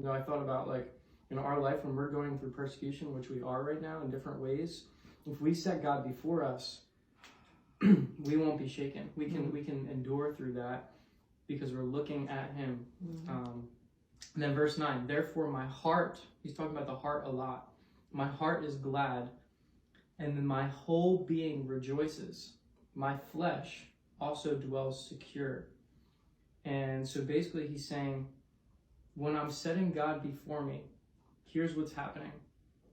I thought about our life when we're going through persecution, which we are right now in different ways. If we set God before us, we won't be shaken. We can endure through that because we're looking at Him. And then verse 9, therefore my heart, he's talking about the heart a lot. My heart is glad, and then my whole being rejoices. My flesh also dwells secure. And so basically he's saying, when I'm setting God before me, here's what's happening.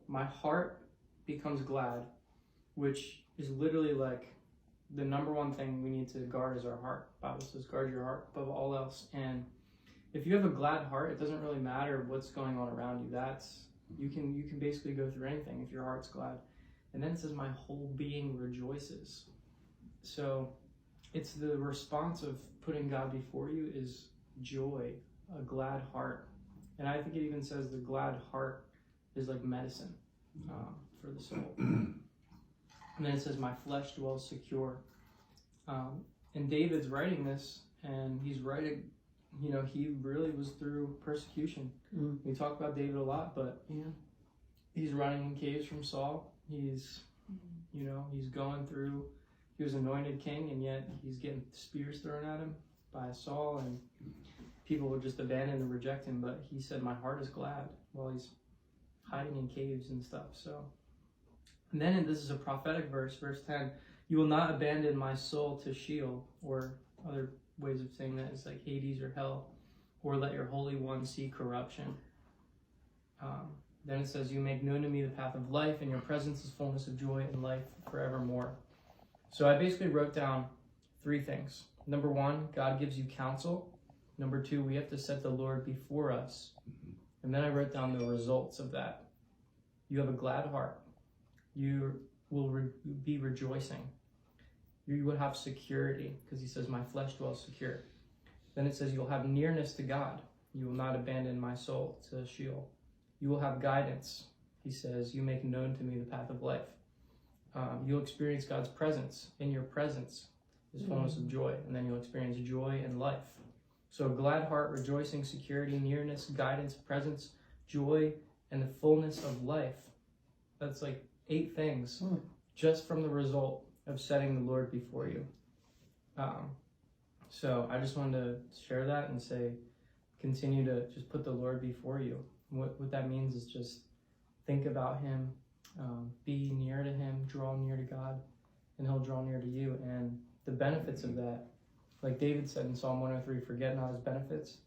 My heart becomes glad, which is literally like the number one thing we need to guard is our heart. The Bible says, guard your heart above all else. And if you have a glad heart, it doesn't really matter what's going on around you. You can basically go through anything if your heart's glad. And then it says, my whole being rejoices. So it's the response of putting God before you is joy, a glad heart. And I think it even says the glad heart is like medicine for the soul. And then it says, my flesh dwells secure. And David's writing this, and he's writing, he really was through persecution. We talk about David a lot, but he's running in caves from Saul. He's going through, he was anointed king, and yet he's getting spears thrown at him by Saul, and people would just abandon and reject him. But he said, my heart is glad, while he's hiding in caves and stuff. So, and then this is a prophetic verse, verse 10, you will not abandon my soul to Sheol, or other ways of saying that is like Hades or hell, or let your Holy One see corruption. Then it says, you make known to me the path of life, and your presence is fullness of joy and life forevermore. So I basically wrote down 3 things. Number 1, God gives you counsel. Number 2, we have to set the Lord before us. And then I wrote down the results of that. You have a glad heart. You will be rejoicing. You will have security, because he says, my flesh dwells secure. Then it says, you'll have nearness to God. You will not abandon my soul to Sheol. You will have guidance. He says, you make known to me the path of life. You'll experience God's presence. In your presence is fullness of joy. And then you'll experience joy and life. So glad heart, rejoicing, security, nearness, guidance, presence, joy, and the fullness of life. That's like 8 things just from the result of setting the Lord before you. So I just wanted to share that and say, continue to just put the Lord before you. What that means is just think about Him, be near to Him, draw near to God, and He'll draw near to you. And the benefits of that, like David said in Psalm 103, forget not His benefits.